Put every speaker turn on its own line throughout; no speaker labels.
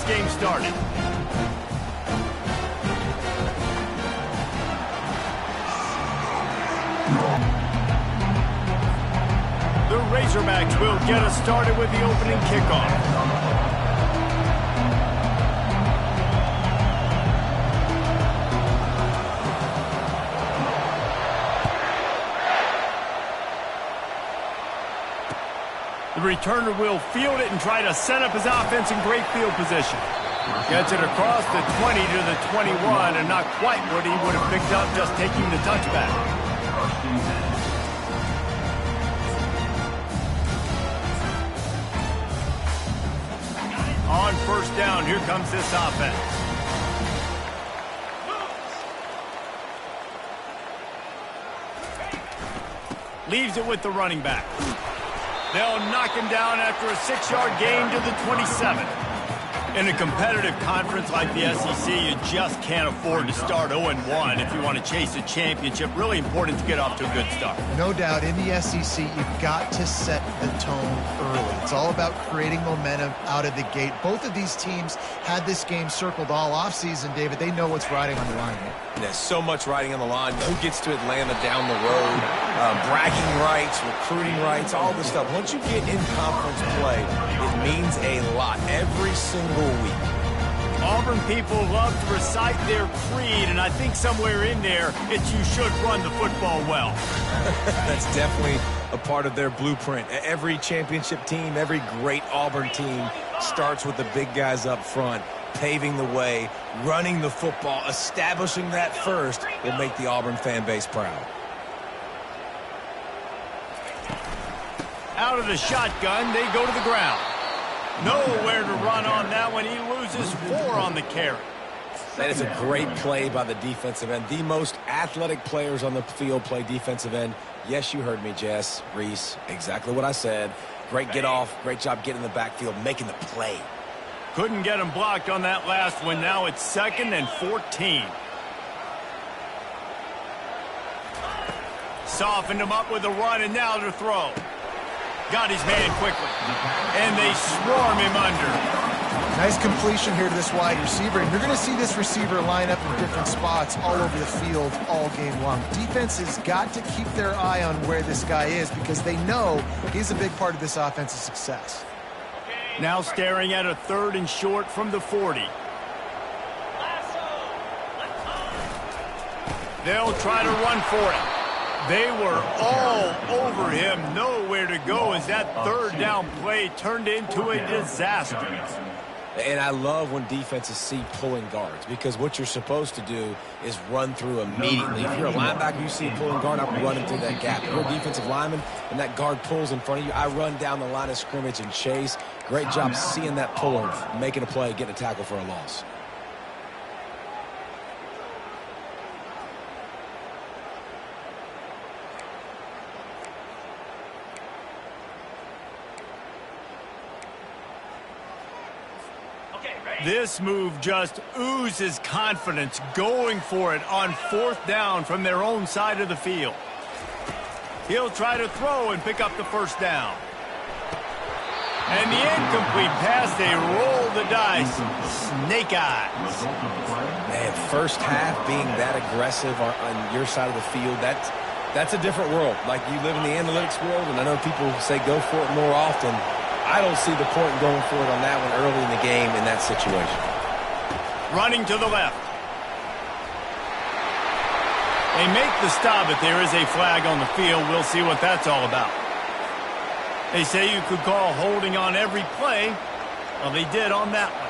this game started. The Razorbacks will get us started with the opening kickoff. The returner will field it and try to set up his offense in great field position. Gets it across the 20 to the 21, and not quite what he would have picked up just taking the touchback. On first down, here comes this offense. Leaves it with the running back. They'll knock him down after a 6-yard gain to the 27. In a competitive conference like the SEC, you just can't afford to start 0-1 if you want to chase a championship. Really important to get off to a good start.
No doubt, in the SEC, you've got to set the tone early. It's all about creating momentum out of the gate. Both of these teams had this game circled all offseason, David. They know what's riding on the line here.
There's so much riding on the line. Who gets to Atlanta down the road? Bragging rights, recruiting rights, all this stuff. Once you get in conference play, it means a lot every single week.
Auburn people love to recite their creed, and I think somewhere in there, it's you should run the football well.
That's definitely a part of their blueprint. Every championship team, every great Auburn team starts with the big guys up front, paving the way, running the football, establishing that first will make the Auburn fan base proud.
Out of the shotgun, they go to the ground. Nowhere to run on that one. He loses 4 on the carry.
That is a great play by the defensive end. The most athletic players on the field play defensive end. Yes, you heard me, Jess, Reese. Exactly what I said. Great get off. Great job getting in the backfield, making the play.
Couldn't get him blocked on that last one. Now it's 2nd and 14. Softened him up with a run, and now to throw. Got his man quickly, and they swarm him under.
Nice completion here to this wide receiver, and you're going to see this receiver line up in different spots all over the field all game long. Defense has got to keep their eye on where this guy is because they know he's a big part of this offense's success.
Now staring at a 3rd and short from the 40. They'll try to run for it. They were all over him. Nowhere to go as that 3rd down play turned into a disaster.
And I love when defenses see pulling guards because what you're supposed to do is run through immediately. If you're a linebacker, you see a pulling guard, I'm running through that gap. If you're a defensive lineman and that guard pulls in front of you, I run down the line of scrimmage and chase. Great job seeing that puller, making a play, getting a tackle for a loss.
This move just oozes confidence, going for it on 4th down from their own side of the field. He'll try to throw and pick up the 1st down. And the incomplete pass, they roll the dice. Snake eyes.
Man, first half being that aggressive on your side of the field, that's a different world. Like, you live in the analytics world, and I know people say go for it more often. I don't see the point in going for it on that one early in the game in that situation.
Running to the left. They make the stop, but there is a flag on the field. We'll see what that's all about. They say you could call holding on every play. Well, they did on that one.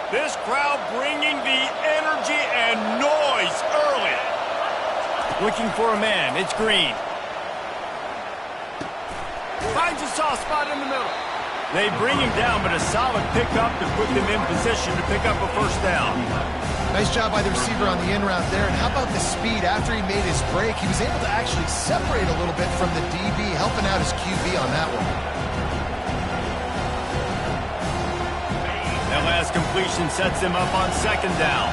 This crowd bringing the energy and noise early. Looking for a man. It's Green. Finds a soft spot in the middle. They bring him down, but a solid pickup to put them in position to pick up a 1st down.
Nice job by the receiver on the in route there. And how about the speed after he made his break? He was able to actually separate a little bit from the DB, helping out his QB on that one.
They'll last completion sets him up on second down.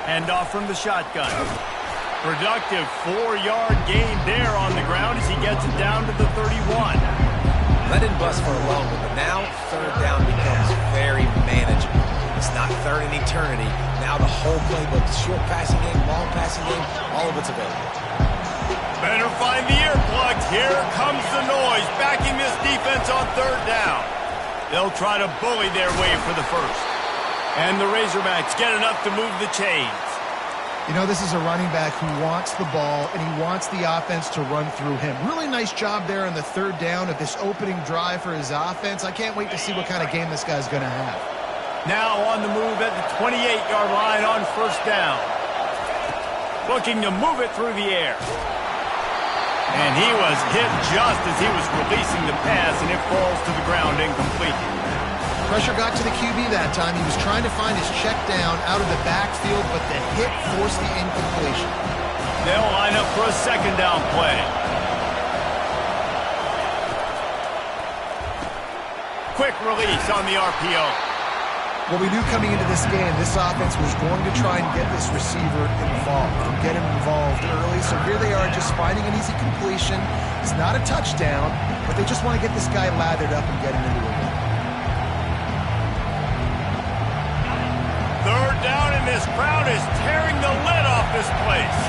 Handoff from the shotgun. Productive 4-yard gain there on the ground as he gets it down to the 31.
That didn't bust for a long one, but now third down becomes very manageable. It's not third in eternity. Now the whole playbook, short passing game, long passing game, all of it's available.
Better find the earplugs. Here comes the noise, backing this defense on third down. They'll try to bully their way for the first. And the Razorbacks get enough to move the chains.
You know, this is a running back who wants the ball, and he wants the offense to run through him. Really nice job there on the third down of this opening drive for his offense. I can't wait to see what kind of game this guy's going to have.
Now on the move at the 28-yard line on first down. Looking to move it through the air. And he was hit just as he was releasing the pass, and it falls to the ground incomplete.
Pressure got to the QB that time. He was trying to find his check down out of the backfield, but the hit forced the incompletion.
They'll line up for a second down play. Quick release on the RPO.
Well, we knew coming into this game, this offense was going to try and get this receiver involved and get him involved early. So here they are just finding an easy completion. It's not a touchdown, but they just want to get this guy lathered up and get him into a win.
Third down, and this crowd is tearing the lid off this place.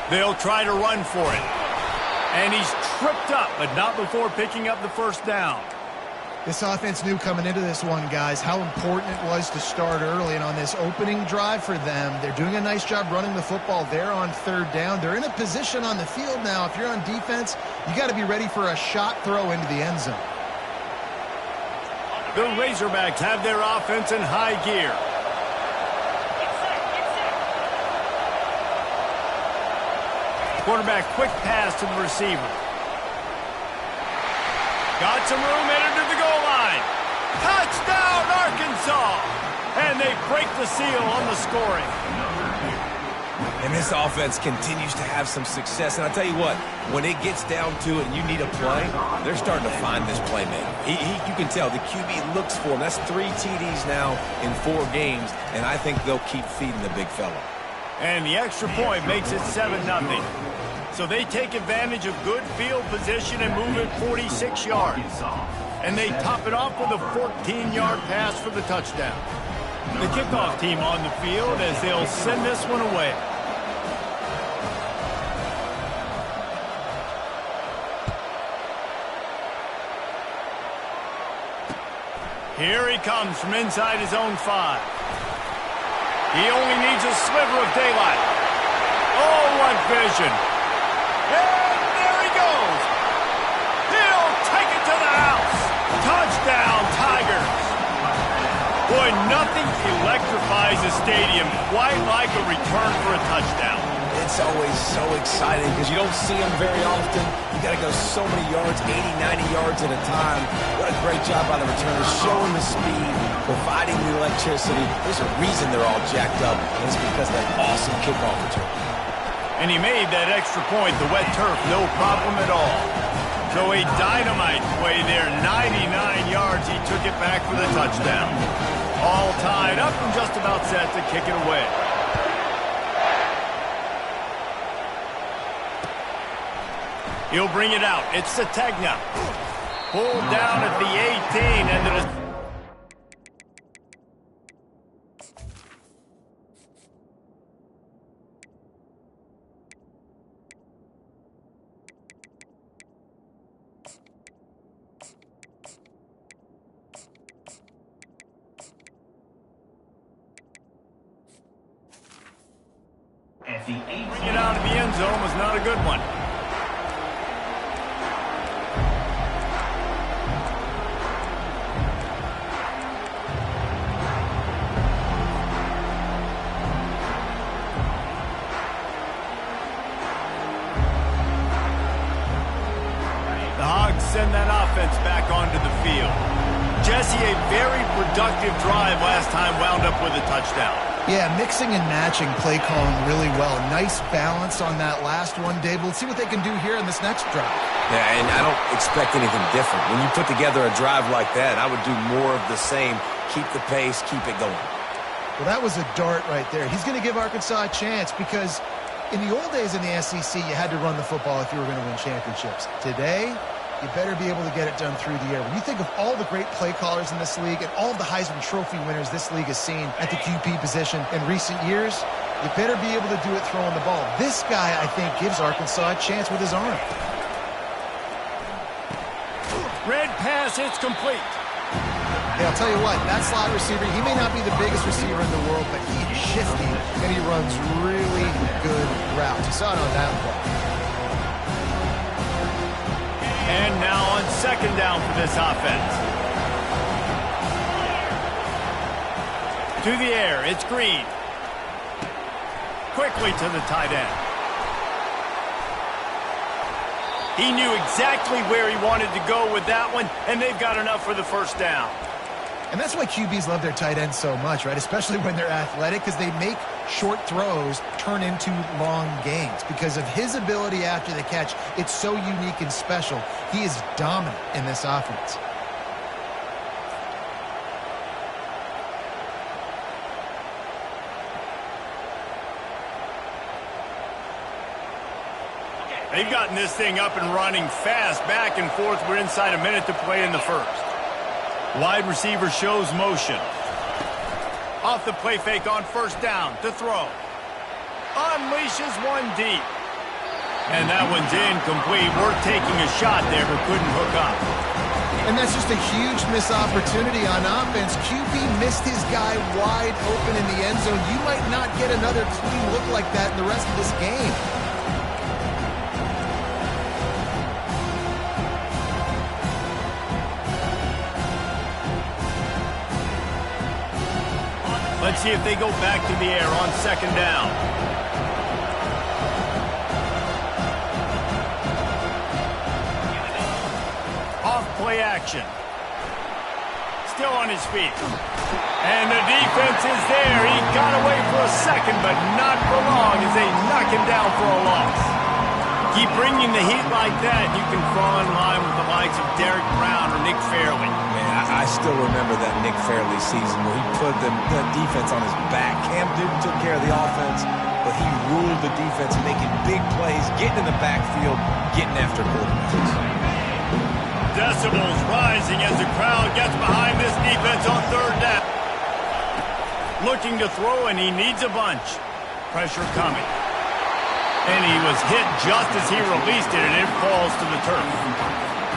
They'll try to run for it. And he's tripped up, but not before picking up the first down.
This offense knew coming into this one, guys, how important it was to start early. And on this opening drive for them, they're doing a nice job running the football there on third down. They're in a position on the field now. If you're on defense, you got to be ready for a shot throw into the end zone.
The Razorbacks have their offense in high gear. Quarterback quick pass to the receiver. Got some room, headed to the goal line. Touchdown, Arkansas! And they break the seal on the scoring.
And this offense continues to have some success. And I'll tell you what, when it gets down to it and you need a play, they're starting to find this playmaker. You can tell the QB looks for him. That's 3 TDs now in 4 games, and I think they'll keep feeding the big fella.
And the extra point makes it 7-0. So they take advantage of good field position and move it 46 yards. And they top it off with a 14-yard pass for the touchdown. The kickoff team on the field as they'll send this one away. Here he comes from inside his own 5. He only needs a sliver of daylight. Oh, what vision. And there he goes. He'll take it to the house. Touchdown, Tigers. Boy, nothing electrifies a stadium quite like a return for a touchdown.
It's always so exciting because you don't see them very often. You got to go so many yards, 80, 90 yards at a time. What a great job by the returners, showing the speed, providing the electricity. There's a reason they're all jacked up, and it's because of that awesome kickoff return.
And he made that extra point, the wet turf, no problem at all. So a dynamite play there, 99 yards. He took it back for the touchdown. All tied up and just about set to kick it away. He'll bring it out. It's Sategna. Pulled down at the 18 and it is... Bring it out of the end zone was not a good one. The Hogs send that offense back onto the field. Jesse, a very productive drive last time wound up with a touchdown.
Yeah, mixing and matching play calling really well. Nice balance on that last one, Dave. Let's see what they can do here in this next drive.
Yeah, and I don't expect anything different. When you put together a drive like that, I would do more of the same. Keep the pace, keep it going.
Well, that was a dart right there. He's going to give Arkansas a chance because in the old days in the SEC, you had to run the football if you were going to win championships. Today, you better be able to get it done through the air. When you think of all the great play callers in this league and all of the Heisman Trophy winners this league has seen at the QB position in recent years, you better be able to do it throwing the ball. This guy, I think, gives Arkansas a chance with his arm.
Red pass, it's complete.
Yeah, I'll tell you what, that slot receiver, he may not be the biggest receiver in the world, but he is shifty, and he runs really good routes. You saw it on that play.
And now on second down for this offense. To the air, it's Green. Quickly to the tight end. He knew exactly where he wanted to go with that one, and they've got enough for the first down.
And that's why QBs love their tight ends so much, right? Especially when they're athletic, because they make short throws turn into long gains. Because of his ability after the catch, it's so unique and special. He is dominant in this offense.
They've gotten this thing up and running fast, back and forth. We're inside a minute to play in the first. Wide receiver shows motion. Off the play fake on first down to throw. Unleashes one deep. And that one's incomplete. Worth taking a shot there, but couldn't hook up.
And that's just a huge missed opportunity on offense. QB missed his guy wide open in the end zone. You might not get another clean look like that in the rest of this game.
Let's see if they go back to the air on second down. Off play action. Still on his feet. And the defense is there. He got away for a second, but not for long as they knock him down for a loss. Keep bringing the heat like that, you can fall in line with the likes of Derek Brown or Nick Fairley.
Man, I still remember that Nick Fairley season where he put the defense on his back. Cam Newton took care of the offense, but he ruled the defense, making big plays, getting in the backfield, getting after quarterbacks.
Decibels rising as the crowd gets behind this defense on third down. Looking to throw, and he needs a bunch. Pressure coming. And he was hit just as he released it, and it falls to the turf.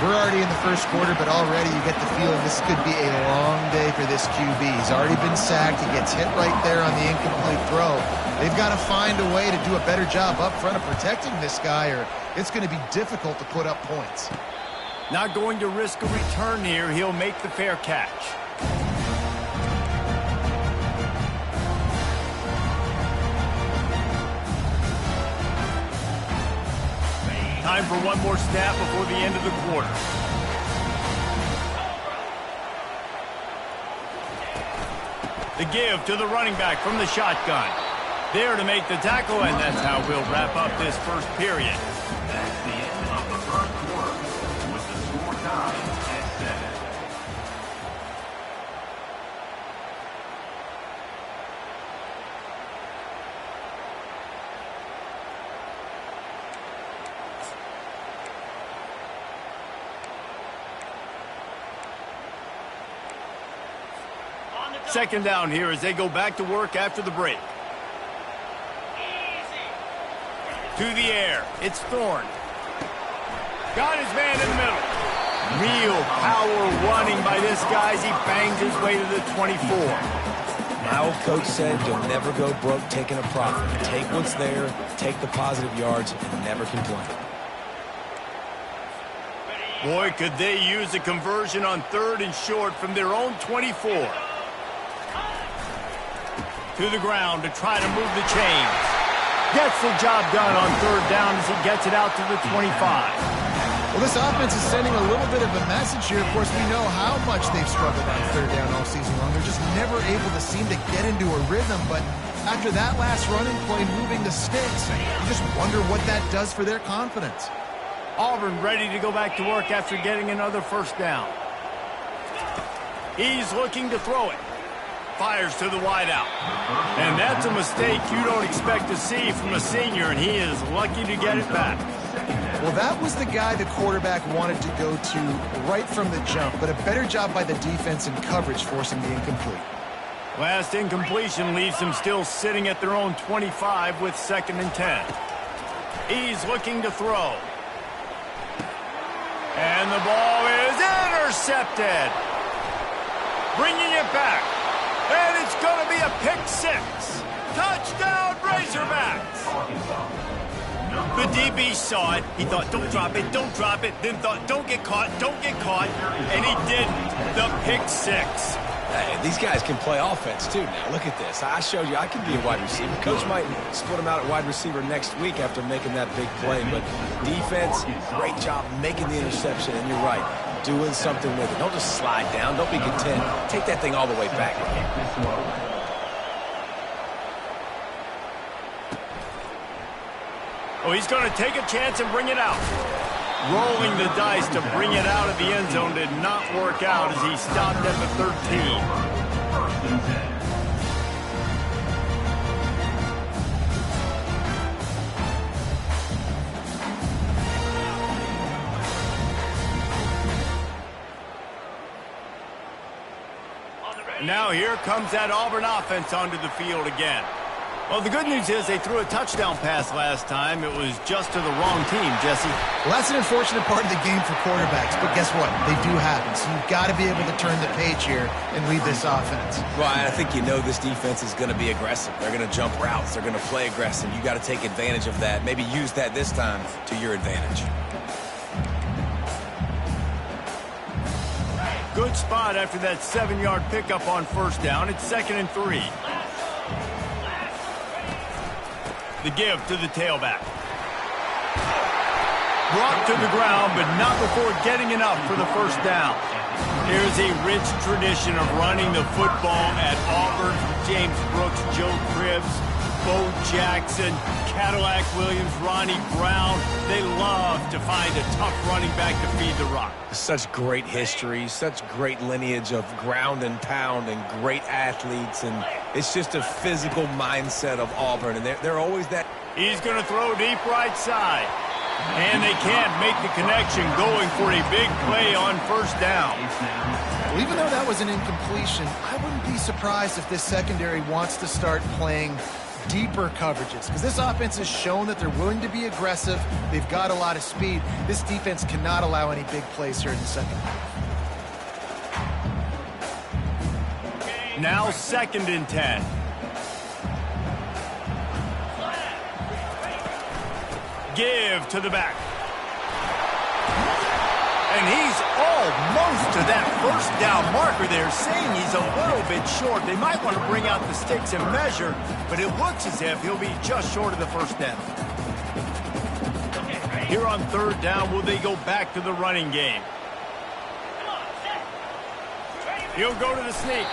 We're already in the first quarter, but already you get the feeling this could be a long day for this QB. He's already been sacked. He gets hit right there on the incomplete throw. They've got to find a way to do a better job up front of protecting this guy, or it's going to be difficult to put up points.
Not going to risk a return here. He'll make the fair catch. Time for one more snap before the end of the quarter. The give to the running back from the shotgun. There to make the tackle, and that's how we'll wrap up this first period.
That's the end of the first quarter with the score tied at 7.
Second down here as they go back to work after the break. To the air, it's Thorne. Got his man in the middle. Real power running by this guy as he bangs his way to the 24.
My old coach said you'll never go broke taking a profit. Take what's there, take the positive yards, and never complain.
Boy, could they use a conversion on third and short from their own 24. To the ground to try to move the chains. Gets the job done on third down as he gets it out to the 25.
Well, this offense is sending a little bit of a message here. Of course, we know how much they've struggled on third down all season long. They're just never able to seem to get into a rhythm. But after that last running play, moving the sticks, you just wonder what that does for their confidence.
Auburn ready to go back to work after getting another first down. He's looking to throw it. Fires to the wideout. And that's a mistake you don't expect to see from a senior, and he is lucky to get it back.
Well, that was the guy the quarterback wanted to go to right from the jump, but a better job by the defense in coverage forcing the incomplete.
Last incompletion leaves them still sitting at their own 25 with 2nd and 10. He's looking to throw. And the ball is intercepted. Bringing it back. And it's going to be a pick 6. Touchdown, Razorbacks. The DB saw it. He thought, don't drop it, don't drop it. Then thought, don't get caught, don't get caught. And he didn't. The pick 6.
Hey, these guys can play offense, too, now. Look at this. I showed you I can be a wide receiver. Coach might split them out at wide receiver next week after making that big play. But defense, great job making the interception. And you're right, doing something with it. Don't just slide down. Don't be content. Take that thing all the way back.
Oh, he's going to take a chance and bring it out. Rolling the dice to bring it out of the end zone did not work out as he stopped at the 13.
1st and 10.
Now here comes that Auburn offense onto the field again. Well, the good news is they threw a touchdown pass last time. It was just to the wrong team, Jesse.
Well, that's an unfortunate part of the game for quarterbacks, but guess what? They do happen, so you've got to be able to turn the page here and lead this offense.
Well, I think you know this defense is going to be aggressive. They're going to jump routes. They're going to play aggressive. You got to take advantage of that. Maybe use that this time to your advantage.
Good spot after that 7-yard pickup on first down. It's 2nd and 3. The give to the tailback. Brought to the ground, but not before getting enough for the first down. There's a rich tradition of running the football at Auburn. James Brooks, Joe Cribbs, Bo Jackson, Cadillac Williams, Ronnie Brown. They love to find a tough running back to feed the rock.
Such great history, such great lineage of ground and pound and great athletes, and it's just a physical mindset of Auburn, and they're always that.
He's going to throw deep right side, and they can't make the connection, going for a big play on first down.
Well, even though that was an incompletion, I wouldn't be surprised if this secondary wants to start playing deeper coverages, because this offense has shown that they're willing to be aggressive. They've got a lot of speed. This defense cannot allow any big plays here in the second half.
Now 2nd and 10. Give to the back. And he's almost to that first down marker there, saying he's a little bit short. They might want to bring out the sticks and measure, but it looks as if he'll be just short of the first down. Here on third down, will they go back to the running game? He'll go to the sneak.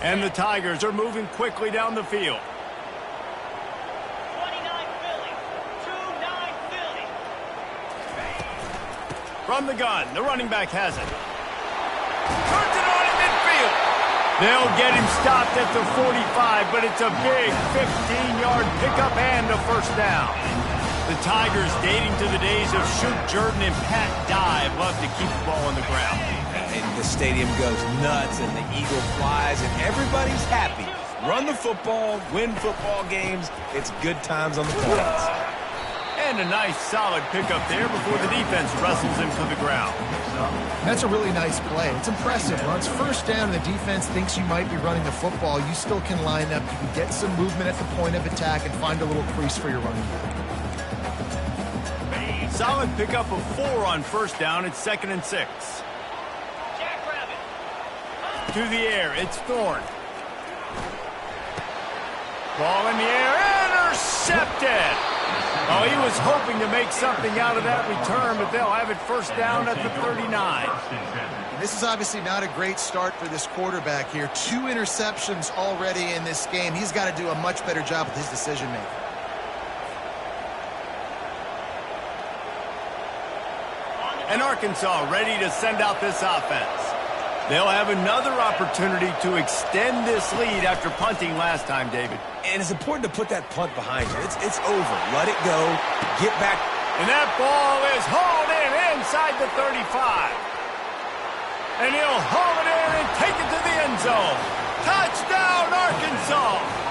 And the Tigers are moving quickly down the field.
29 Philly. 2-9 Philly.
From the gun, the running back has it. Turns it on in midfield. They'll get him stopped at the 45, but it's a big 15-yard pickup and a first down. The Tigers, dating to the days of Shoot Jordan and Pat Dye, love to keep the ball on the ground.
And the stadium goes nuts, and the eagle flies, and everybody's happy. Run the football, win football games. It's good times on the plains.
And a nice, solid pickup there before the defense wrestles him to the ground.
That's a really nice play. It's impressive. When it's first down and the defense thinks you might be running the football, you still can line up. You can get some movement at the point of attack and find a little crease for your running back.
Solid pickup of 4 on first down. It's 2nd and 6.
Jackrabbit.
To the air, it's Thorne. Ball in the air, intercepted. Oh, he was hoping to make something out of that return, but they'll have it first down at the 39.
This is obviously not a great start for this quarterback here. 2 interceptions already in this game. He's got to do a much better job with his decision-making.
And Arkansas ready to send out this offense. They'll have another opportunity to extend this lead after punting last time, David.
And it's important to put that punt behind you. It's over. Let it go. Get back.
And that ball is hauled in inside the 35. And he'll haul it in and take it to the end zone. Touchdown, Arkansas!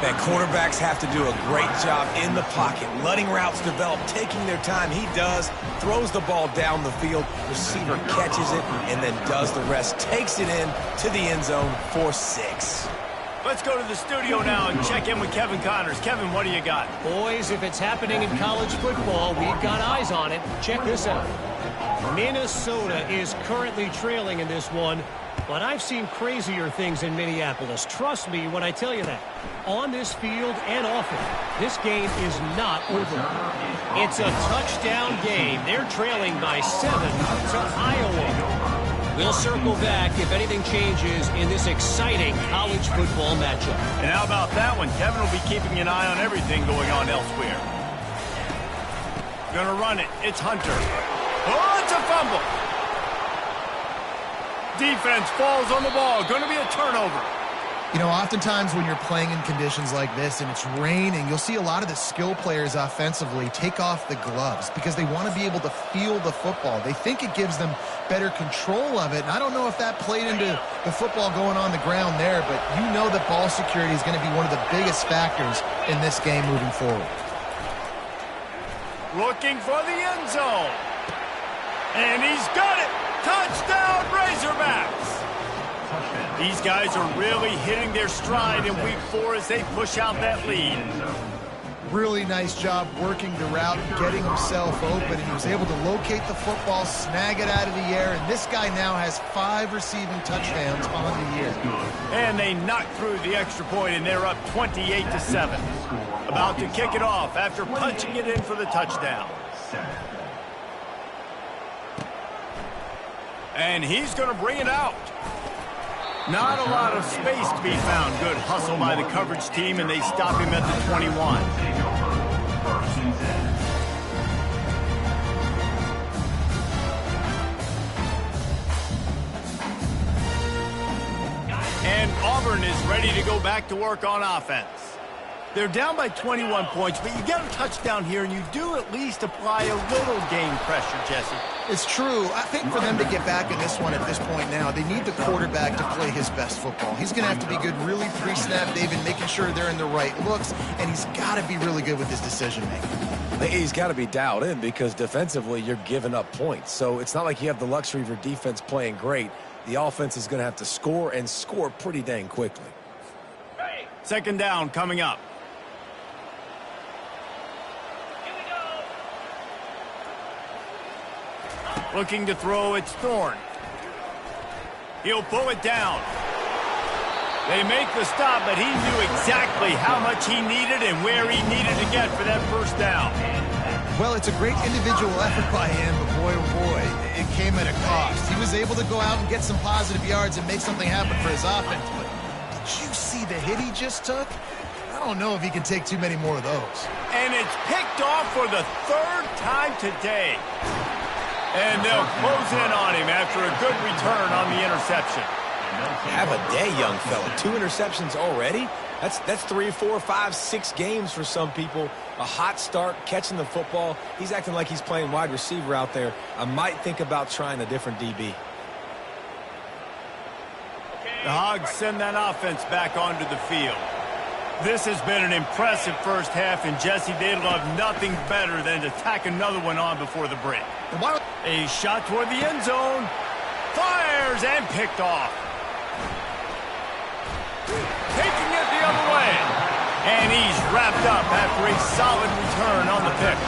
Man, quarterbacks have to do a great job in the pocket, letting routes develop, taking their time. He does, throws the ball down the field, receiver catches it, and then does the rest, takes it in to the end zone for 6.
Let's go to the studio now and check in with Kevin Connors. Kevin, what do you got?
Boys, if it's happening in college football, we've got eyes on it. Check this out. Minnesota is currently trailing in this one, but I've seen crazier things in Minneapolis. Trust me when I tell you that. On this field and off it, this game is not over. It's a touchdown game. They're trailing by 7 to Iowa. We'll circle back if anything changes in this exciting college football matchup.
And how about that one? Kevin will be keeping an eye on everything going on elsewhere. Gonna run it. It's Hunter. Oh, it's a fumble. Defense falls on the ball. Gonna be a turnover.
You know, oftentimes when you're playing in conditions like this and it's raining, you'll see a lot of the skill players offensively take off the gloves because they want to be able to feel the football. They think it gives them better control of it. And I don't know if that played into the football going on the ground there, but you know that ball security is going to be one of the biggest factors in this game moving forward.
Looking for the end zone. And he's got it. Touchdown, Razorbacks. These guys are really hitting their stride in week 4 as they push out that lead.
Really nice job working the route and getting himself open. And he was able to locate the football, snag it out of the air. And this guy now has 5 receiving touchdowns on the year.
And they knock through the extra point, and they're up 28-7. About to kick it off after punching it in for the touchdown. And he's going to bring it out. Not a lot of space to be found. Good hustle by the coverage team, and they stop him at the 21. And Auburn is ready to go back to work on offense. They're down by 21 points, but you get a touchdown here, and you do at least apply a little game pressure, Jesse.
It's true. I think for them to get back in this one at this point now, they need the quarterback to play his best football. He's going to have to be good really pre-snap, David, making sure they're in the right looks, and he's got to be really good with his decision-making.
He's got to be dialed in because defensively you're giving up points. So it's not like you have the luxury of your defense playing great. The offense is going to have to score and score pretty dang quickly.
Second down coming up. Looking to throw, it's Thorne. He'll pull it down. They make the stop, but he knew exactly how much he needed and where he needed to get for that first down.
Well, it's a great individual effort by him, but boy, oh boy, it came at a cost. He was able to go out and get some positive yards and make something happen for his offense, but did you see the hit he just took? I don't know if he can take too many more of those.
And it's picked off for the 3rd time today. And they'll close in on him after a good return on the interception.
Have a day, young fella. 2 interceptions already? That's 3, 4, 5, 6 games for some people. A hot start, catching the football. He's acting like he's playing wide receiver out there. I might think about trying a different DB.
The Hogs send that offense back onto the field. This has been an impressive first half, and Jesse, they'd love nothing better than to tack another one on before the break. A shot toward the end zone. Fires and picked off. Taking it the other way. And he's wrapped up after a solid return on the pick.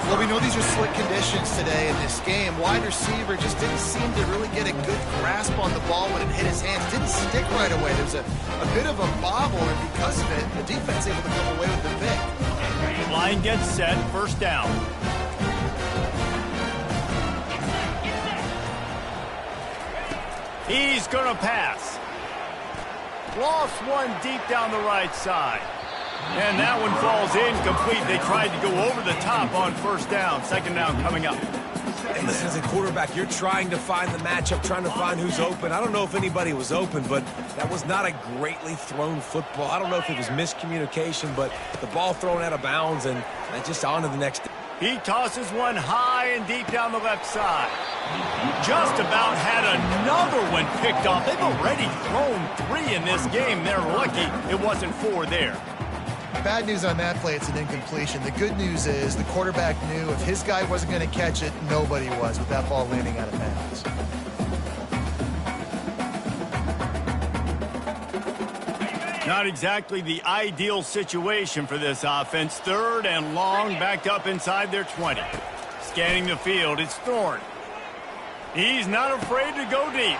Well, we know these are slick conditions today in this game. Wide receiver just didn't seem to really get a good grasp on the ball when it hit his hands. Didn't stick right away. There was a bit of a bobble, and because of it, the defense able to come away with the pick.
Line gets set, first down. He's going to pass. Lost one deep down the right side. And that one falls incomplete. They tried to go over the top on first down. Second down coming up.
And listen, as a quarterback, you're trying to find the matchup, trying to find who's open. I don't know if anybody was open, but that was not a greatly thrown football. I don't know if it was miscommunication, but the ball thrown out of bounds and just on to the next.
He tosses one high and deep down the left side. Just about had another one picked off. They've already thrown 3 in this game. They're lucky it wasn't 4 there.
Bad news on that play, it's an incompletion. The good news is the quarterback knew if his guy wasn't going to catch it, nobody was with that ball landing out of bounds.
Not exactly the ideal situation for this offense. Third and long, backed up inside their 20. Scanning the field, it's Thorne. He's not afraid to go deep.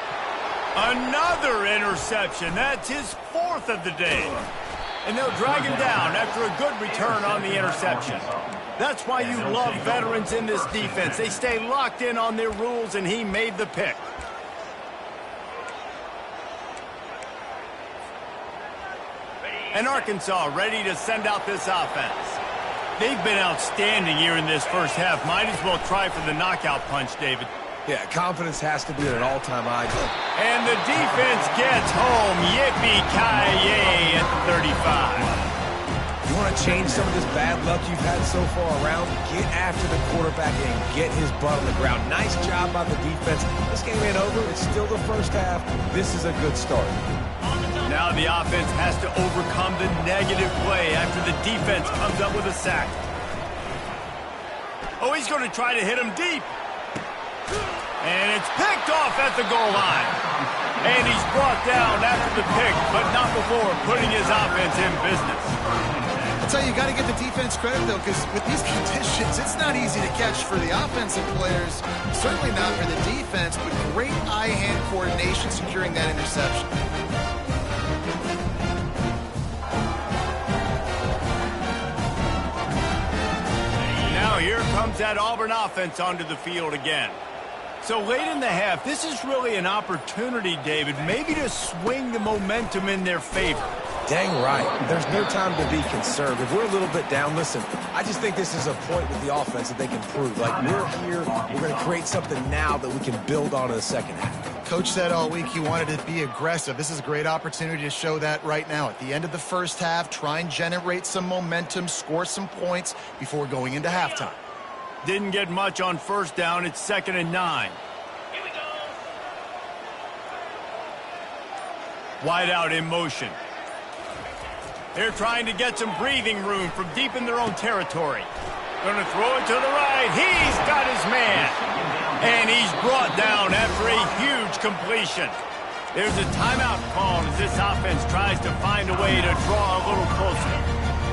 Another interception. That's his 4th of the day. And they'll drag him down after a good return on the interception. That's why you love veterans in this defense. They stay locked in on their rules, and he made the pick. And Arkansas ready to send out this offense. They've been outstanding here in this first half. Might as well try for the knockout punch, David.
Yeah, confidence has to be at an all-time high.
And the defense gets home. Yippee-ki-yay at the 35.
You want to change some of this bad luck you've had so far around? Get after the quarterback and get his butt on the ground. Nice job by the defense. This game ain't over. It's still the first half. This is a good start.
Now the offense has to overcome the negative play after the defense comes up with a sack. Oh, he's going to try to hit him deep. And it's picked off at the goal line. And he's brought down after the pick, but not before putting his offense in business.
I'll tell you, you got to give the defense credit, though, because with these conditions, it's not easy to catch for the offensive players. Certainly not for the defense, but great eye-hand coordination securing that interception.
Now here comes that Auburn offense onto the field again. So late in the half, this is really an opportunity, David, maybe to swing the momentum in their favor.
Dang right. There's no time to be concerned. If we're a little bit down, listen, I just think this is a point with the offense that they can prove. Like, we're here, we're going to create something now that we can build on in the second half.
Coach said all week he wanted to be aggressive. This is a great opportunity to show that right now. At the end of the first half, try and generate some momentum, score some points before going into halftime.
Didn't get much on first down. It's 2nd and 9.
Here we go.
Wide out in motion. They're trying to get some breathing room from deep in their own territory. Going to throw it to the right. He's got his man. And he's brought down after a huge completion. There's a timeout called as this offense tries to find a way to draw a little closer.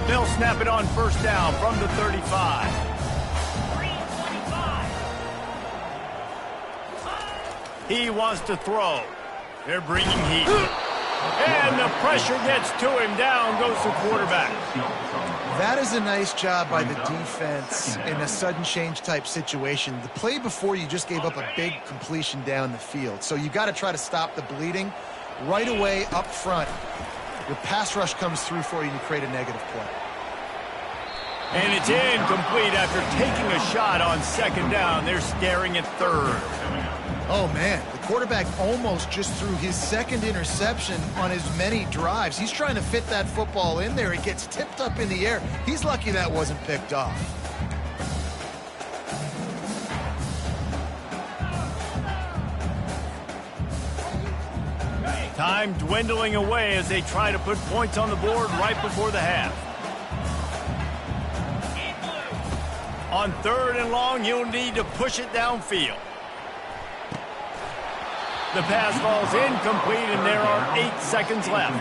They'll snap it on first down from the 35. He wants to throw. They're bringing heat. And the pressure gets to him. Down goes the quarterback.
That is a nice job by the defense in a sudden change type situation. The play before, you just gave up a big completion down the field. So you got to try to stop the bleeding right away up front. Your pass rush comes through for you and you create a negative play.
And it's incomplete after taking a shot on second down. They're staring at third.
Oh, man, the quarterback almost just threw his second interception on as many drives. He's trying to fit that football in there. It gets tipped up in the air. He's lucky that wasn't picked off.
Time dwindling away as they try to put points on the board right before the half. On 3rd and long, you'll need to push it downfield. The pass falls incomplete, and there are 8 seconds left.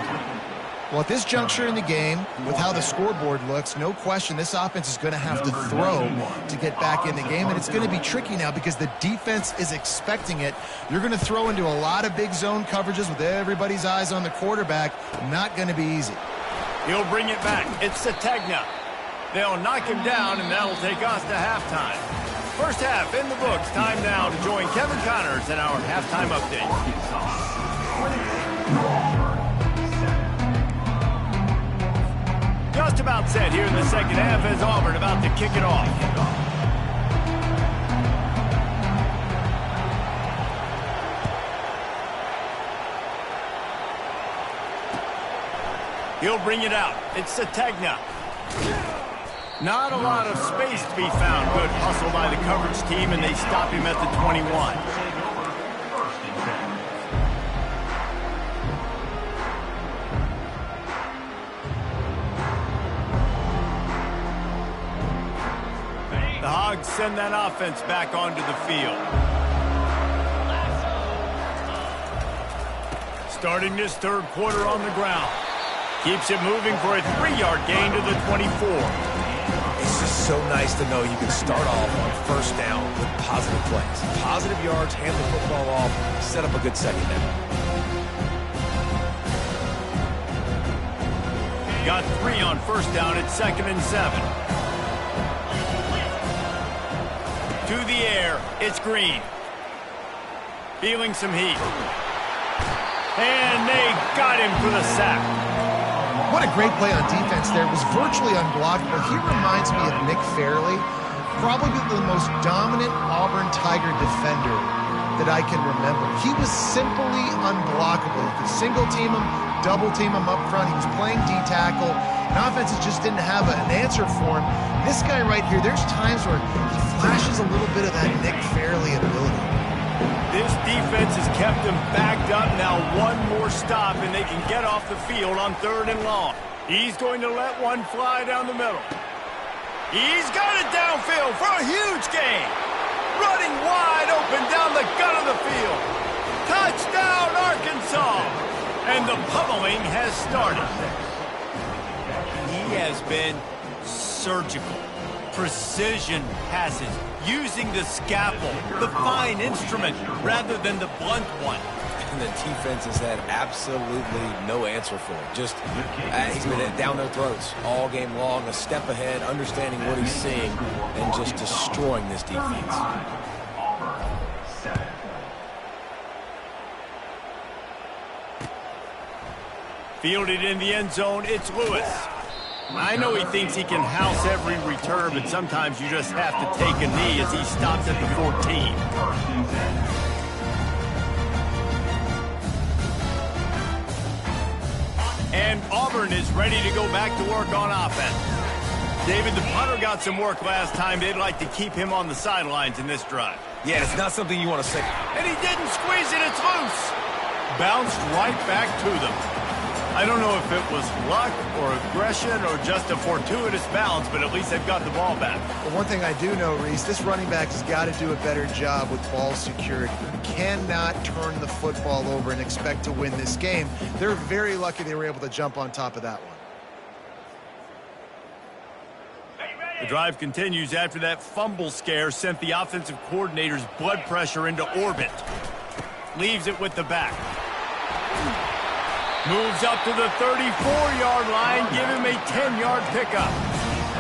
Well, at this juncture in the game, with how the scoreboard looks, no question this offense is going to have to throw to get back in the game, and it's going to be tricky now because the defense is expecting it. You're going to throw into a lot of big zone coverages with everybody's eyes on the quarterback. Not going to be easy.
He'll bring it back. It's Sategna. They'll knock him down, and that'll take us to halftime. First half in the books. Time now to join Kevin Connors in our halftime update. Just about set here in the second half as Auburn about to kick it off. He'll bring it out. It's Sategna. Not a lot of space to be found. Good hustle by the coverage team, and they stop him at the 21. The Hogs send that offense back onto the field. Starting this third quarter on the ground. Keeps it moving for a 3-yard gain to the 24.
It's just so nice to know you can start off on first down with positive plays. Positive yards, hand the football off, set up a good second down.
Got 3 on first down at 2nd and 7. To the air, it's Green. Feeling some heat. And they got him for the sack.
What a great play on defense there. It was virtually unblockable. He reminds me of Nick Fairley, probably the most dominant Auburn Tiger defender that I can remember. He was simply unblockable. You could single team him, double team him up front. He was playing D-tackle, and offenses just didn't have an answer for him. This guy right here, there's times where he flashes a little bit of that Nick Fairley ability.
This defense has kept them backed up. Now one more stop, and they can get off the field on 3rd and long. He's going to let one fly down the middle. He's got it downfield for a huge gain. Running wide open down the gut of the field. Touchdown, Arkansas! And the pummeling has started. He has been surgical. Precision passes, using the scalpel, the fine instrument, rather than the blunt one.
And the defense has had absolutely no answer for him. Just, he's been down their throats all game long, a step ahead, understanding what he's seeing, and just destroying this defense.
Fielded in the end zone, it's Lewis. I know he thinks he can house every return, but sometimes you just have to take a knee as he stops at the 14. And Auburn is ready to go back to work on offense. David, the punter got some work last time. They'd like to keep him on the sidelines in this drive.
Yeah, it's not something you want to say.
And he didn't squeeze it. It's loose. Bounced right back to them. I don't know if it was luck or aggression or just a fortuitous bounce, but at least they've got the ball back.
Well, one thing I do know, Reese, this running back has got to do a better job with ball security. You cannot turn the football over and expect to win this game. They're very lucky they were able to jump on top of that one.
The drive continues after that fumble scare sent the offensive coordinator's blood pressure into orbit. Leaves it with the back. Moves up to the 34-yard line. Give him a 10-yard pickup.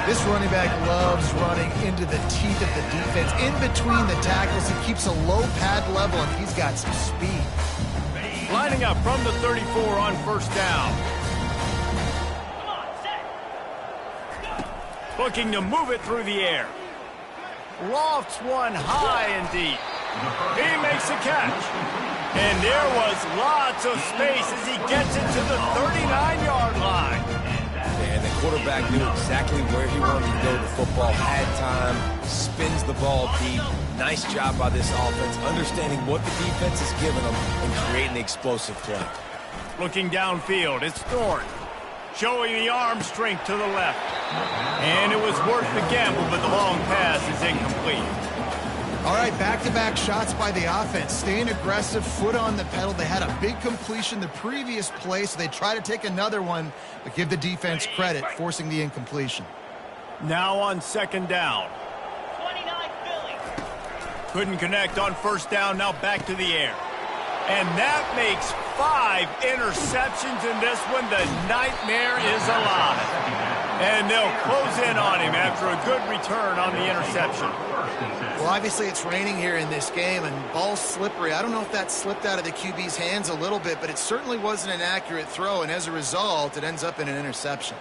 This running back loves running into the teeth of the defense. In between the tackles, he keeps a low pad level, and he's got some speed.
Lining up from the 34 on first down. Looking to move it through the air. Lofts one high and deep. He makes a catch. And there was lots of space as he gets it to the 39-yard line.
And the quarterback knew exactly where he wanted to go with the football, had time, spins the ball deep. Nice job by this offense, understanding what the defense is giving them and creating the explosive play.
Looking downfield, it's Thorne. Showing the arm strength to the left. And it was worth the gamble, but the long pass is incomplete.
All right, back-to-back shots by the offense. Staying aggressive, foot on the pedal. They had a big completion the previous play, so they try to take another one, but give the defense credit, forcing the incompletion.
Now on second down.
29 Philly.
Couldn't connect on first down, now back to the air. And that makes 5 interceptions in this one. The nightmare is alive. And they'll close in on him after a good return on the interception.
Well, obviously it's raining here in this game, and ball's slippery. I don't know if that slipped out of the QB's hands a little bit, but it certainly wasn't an accurate throw, and as a result, it ends up in an interception.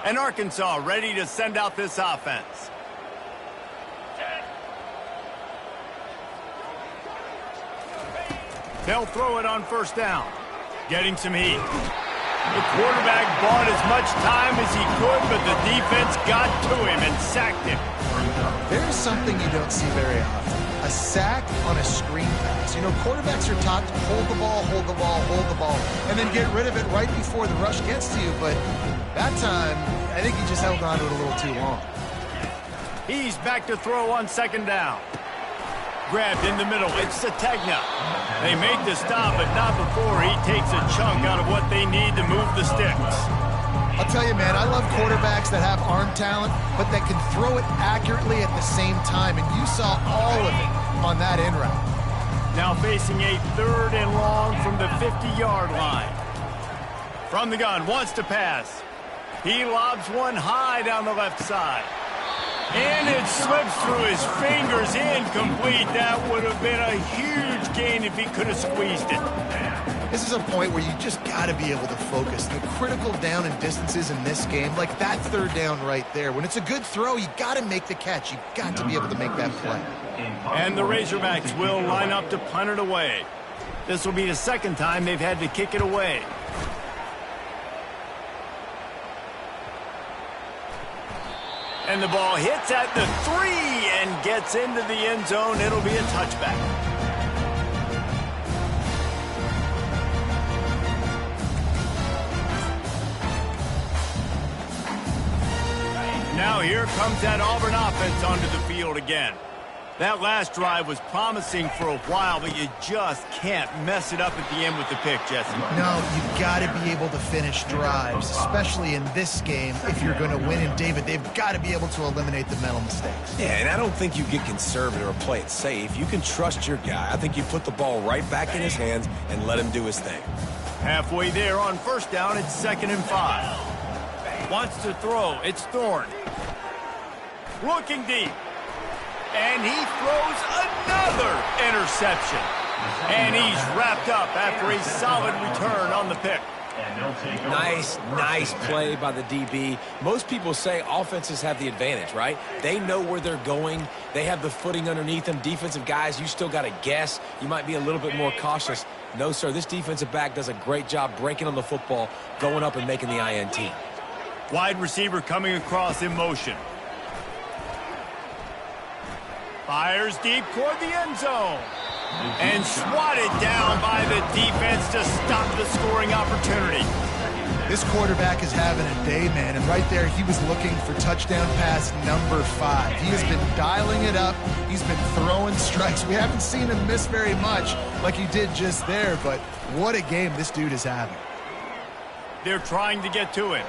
And Arkansas ready to send out this offense. They'll throw it on first down. Getting some heat. The quarterback bought as much time as he could, but the defense got to him and sacked him.
There's something you don't see very often. A sack on a screen pass. You know, quarterbacks are taught to hold the ball, hold the ball, hold the ball, and then get rid of it right before the rush gets to you. But that time, I think he just held on to it a little too long.
He's back to throw on second down. Grabbed in the middle. It's Sategna. They make the stop, but not before he takes a chunk out of what they need to move the sticks.
I'll tell you, man, I love quarterbacks that have arm talent, but that can throw it accurately at the same time, and you saw all of it on that in route.
Now facing a 3rd and long from the 50-yard line. From the gun, wants to pass. He lobs one high down the left side. And it slips through his fingers, incomplete. That would have been a huge gain if he could have squeezed it.
This is a point where you just got to be able to focus. The critical down and distances in this game, like that 3rd down right there. When it's a good throw, you got to make the catch. You got to be able to make that play.
And the Razorbacks will line up to punt it away. This will be the 2nd time they've had to kick it away. And the ball hits at the 3 and gets into the end zone. It'll be a touchback. Now here comes that Auburn offense onto the field again. That last drive was promising for a while, but you just can't mess it up at the end with the pick, Jesse.
No, you've got to be able to finish drives, especially in this game if you're going to win. And, David, they've got to be able to eliminate the mental mistakes.
Yeah, and I don't think you get conservative or play it safe. You can trust your guy. I think you put the ball right back in his hands and let him do his thing.
Halfway there on first down, it's 2nd and 5. Wants to throw. It's Thorne. Looking deep. And he throws another interception. And he's wrapped up after a solid return on the pick.
Nice play by the DB. Most people say offenses have the advantage, right? They know where they're going. They have the footing underneath them. Defensive guys, you still got to guess. You might be a little bit more cautious. No, sir, this defensive back does a great job breaking on the football, going up and making the INT.
Wide receiver coming across in motion. Fires deep toward the end zone. And swatted down by the defense to stop the scoring opportunity.
This quarterback is having a day, man. And right there, he was looking for touchdown pass number 5. He has been dialing it up. He's been throwing strikes. We haven't seen him miss very much like he did just there. But what a game this dude is having.
They're trying to get to him.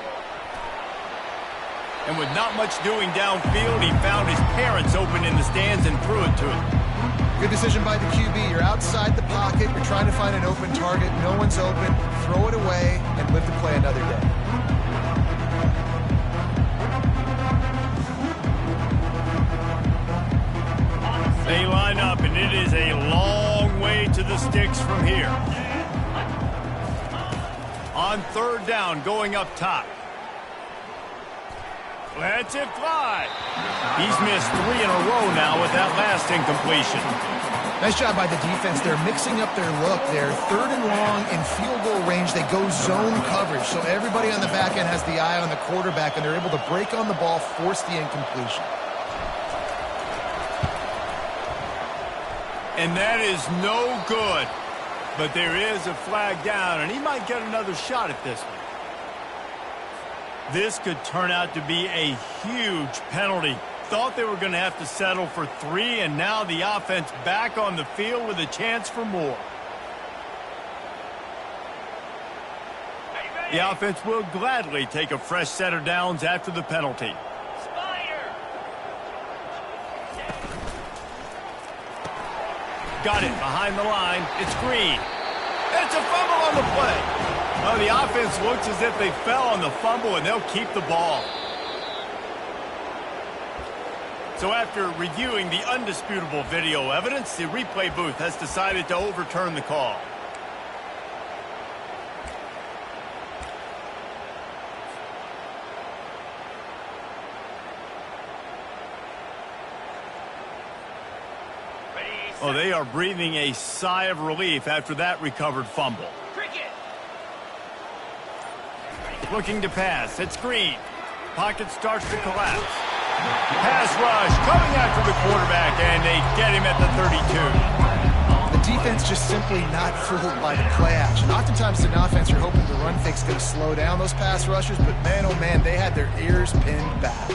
And with not much doing downfield, he found his parents open in the stands and threw it to him.
Good decision by the QB. You're outside the pocket. You're trying to find an open target. No one's open. Throw it away and live to play another day.
They line up, and it is a long way to the sticks from here. On 3rd down, going up top. Lets it fly. He's missed 3 in a row now with that last incompletion.
Nice job by the defense. They're mixing up their look. They're 3rd and long in field goal range. They go zone coverage. So everybody on the back end has the eye on the quarterback, and they're able to break on the ball, force the incompletion.
And that is no good. But there is a flag down, and he might get another shot at this one. This could turn out to be a huge penalty Thought they were going to have to settle for 3, and now the offense back on the field with a chance for more. The offense will gladly take a fresh set of downs after the penalty. Got it behind the line. It's Green. It's a fumble on the play. Well, the offense looks as if they fell on the fumble, and they'll keep the ball. So after reviewing the undisputable video evidence, the replay booth has decided to overturn the call. Oh, they are breathing a sigh of relief after that recovered fumble. Looking to pass. It's Green. Pocket starts to collapse. Pass rush coming after the quarterback, and they get him at the 32.
The defense just simply not fooled by the play action. Oftentimes in offense, you're hoping the run fake's going to slow down those pass rushers, but man, oh man, they had their ears pinned back.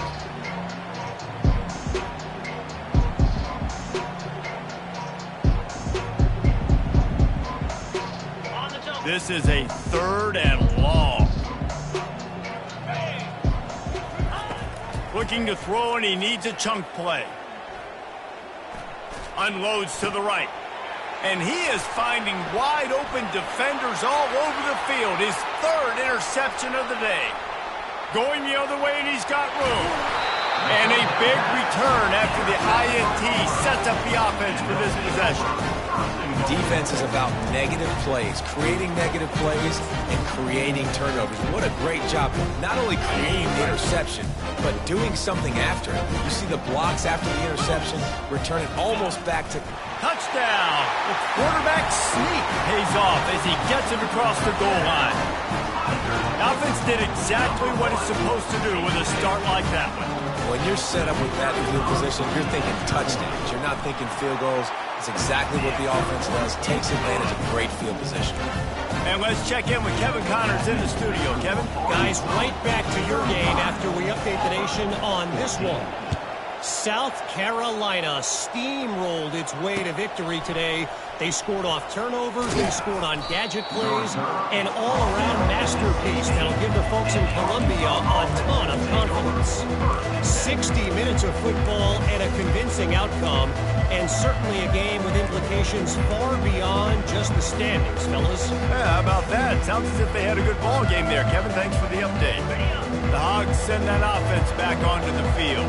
This is a 3rd and long. Looking to throw, and he needs a chunk play. Unloads to the right. And he is finding wide open defenders all over the field. His 3rd interception of the day. Going the other way, and he's got room. And a big return after the INT sets up the offense for this possession.
Defense is about negative plays, creating negative plays and creating turnovers. What a great job, not only creating the interception, but doing something after it. You see the blocks after the interception, return it almost back to...
Touchdown! The quarterback sneak pays off as he gets it across the goal line. The offense did exactly what it's supposed to do with a start like that one.
When you're set up with that field position, you're thinking touchdowns. You're not thinking field goals. It's exactly what the offense does. Takes advantage of great field position.
And let's check in with Kevin Connors in the studio. Kevin?
Guys, right back to your game after we update the nation on this one. South Carolina steamrolled its way to victory today. They scored off turnovers, they scored on gadget plays, an all-around masterpiece that'll give the folks in Columbia a ton of confidence. 60 minutes of football and a convincing outcome, and certainly a game with implications far beyond just the standings, fellas.
Yeah, how about that? Sounds as if they had a good ball game there. Kevin, thanks for the update. The Hogs send that offense back onto the field.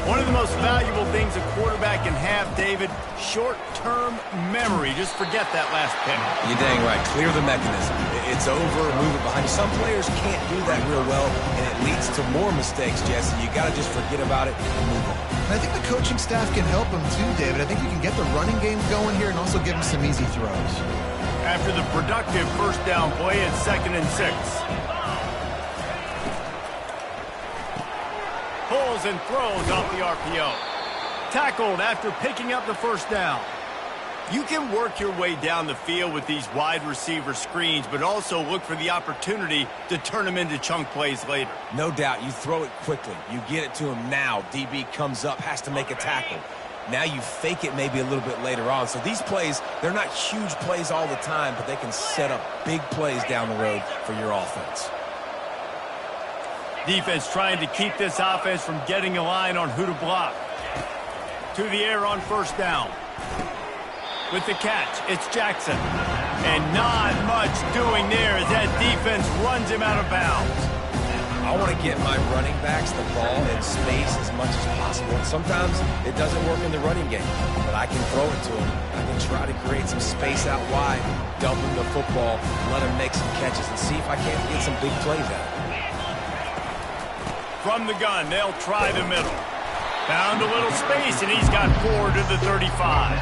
One of the most valuable things a quarterback can have, David, short-term memory. Just forget that last pick.
You're dang right. Clear the mechanism. It's over, move it behind you. Some players can't do that real well, and it leads to more mistakes, Jesse. You got to just forget about it and move on.
And I think the coaching staff can help him too, David. I think you can get the running game going here and also give him some easy throws.
After the productive first down play, it's 2nd and 6. Pulls and throws off the RPO. Tackled after picking up the first down. You can work your way down the field with these wide receiver screens, but also look for the opportunity to turn them into chunk plays later.
No doubt. You throw it quickly. You get it to him now. DB comes up, has to make a tackle. Now you fake it maybe a little bit later on. So these plays, they're not huge plays all the time, but they can set up big plays down the road for your offense.
Defense trying to keep this offense from getting a line on who to block. To the air on first down. With the catch, it's Jackson. And not much doing there as that defense runs him out of bounds.
I want to get my running backs the ball in space as much as possible. And sometimes it doesn't work in the running game, but I can throw it to him. I can try to create some space out wide, dump him the football, let him make some catches, and see if I can't get some big plays out of him.
From the gun, they'll try the middle. Found a little space, and he's got 4 to the 35.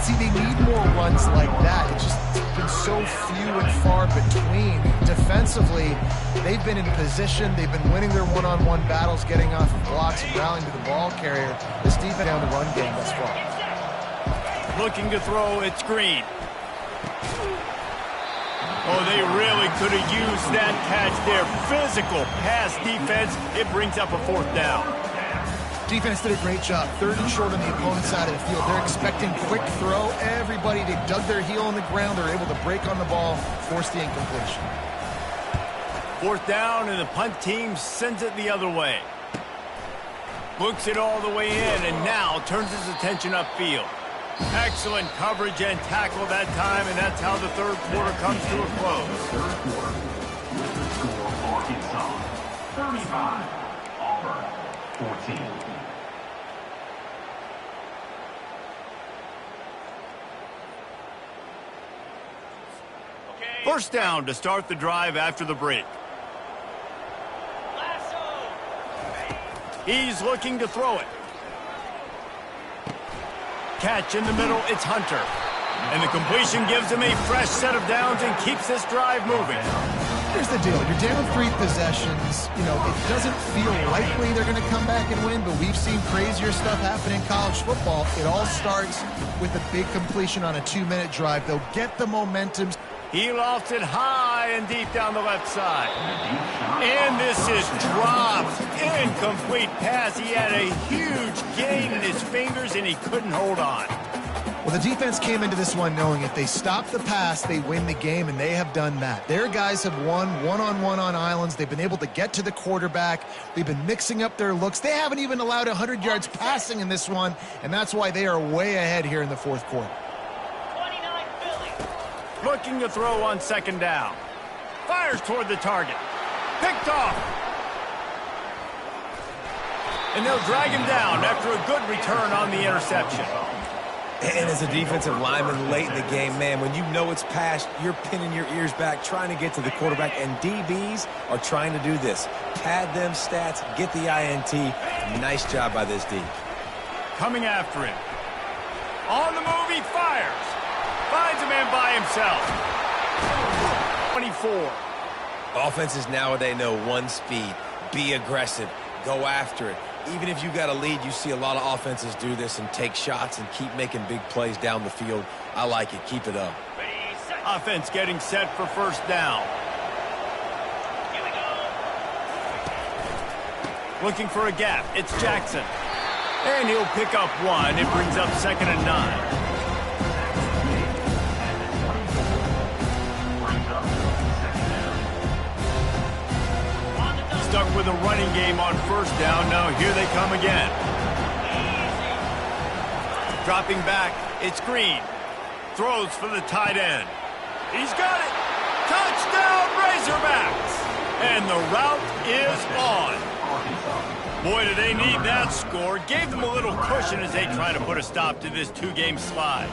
See, they need more runs like that. It's just been so few and far between. Defensively, they've been in position. They've been winning their one-on-one battles, getting off of blocks and rallying to the ball carrier. This defense down the run game thus far.
Looking to throw, it's Green. Oh, they really could have used that catch there. Physical pass defense. It brings up a 4th down.
Defense did a great job. 30 short on the opponent's side of the field. They're expecting quick throw. Everybody, they dug their heel on the ground. They're able to break on the ball, force the incompletion.
4th down, and the punt team sends it the other way. Looks it all the way in, and now turns his attention upfield. Excellent coverage and tackle that time, and that's how the 3rd quarter comes to a close.
3rd quarter. With the score, Arkansas 35, Auburn 14.
First down to start the drive after the break. He's looking to throw it. Catch in the middle, it's Hunter. And the completion gives him a fresh set of downs and keeps this drive moving.
Here's the deal. You're down 3 possessions. You know, it doesn't feel likely they're going to come back and win, but we've seen crazier stuff happen in college football. It all starts with a big completion on a 2-minute drive. They'll get the momentum.
He lofts it high and deep down the left side. And this is dropped. Incomplete pass. He had a huge gain in his fingers, and he couldn't hold on.
Well, the defense came into this one knowing if they stop the pass, they win the game, and they have done that. Their guys have won one-on-one on islands. They've been able to get to the quarterback. They've been mixing up their looks. They haven't even allowed 100 yards passing in this one, and that's why they are way ahead here in the 4th quarter.
Looking to throw on 2nd down. Fires toward the target. Picked off. And they'll drag him down after a good return on the interception.
And as a defensive lineman late in the game, man, when you know it's past, you're pinning your ears back, trying to get to the quarterback, and DBs are trying to do this. Pad them stats, get the INT. Nice job by this D.
Coming after him. On the move, he fires. Finds a man by himself. 24.
Offenses nowadays know one speed. Be aggressive. Go after it. Even if you got a lead, you see a lot of offenses do this and take shots and keep making big plays down the field. I like it. Keep it up.
Offense getting set for 1st down.
Here we go.
Looking for a gap. It's Jackson. And he'll pick up 1. It brings up 2nd and 9. Stuck with a running game on 1st down. Now here they come again. Dropping back, it's Green. Throws for the tight end. He's got it. Touchdown, Razorbacks. And the route is on. Boy, do they need that score. Gave them a little cushion as they try to put a stop to this 2-game slide.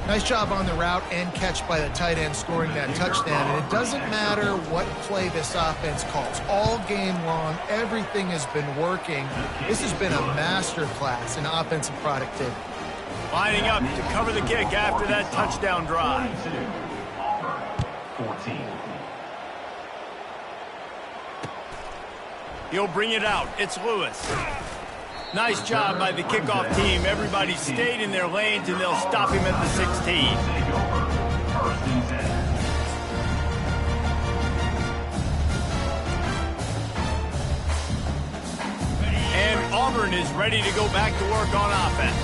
Nice job on the route and catch by the tight end scoring that touchdown. And it doesn't matter what play this offense calls. All game long, everything has been working. This has been a masterclass in offensive productivity.
Lining up to cover the kick after that touchdown drive.
14.
He'll bring it out. It's Lewis. Nice job by the kickoff team. Everybody stayed in their lanes, and they'll stop him at the 16. And Auburn is ready to go back to work on offense.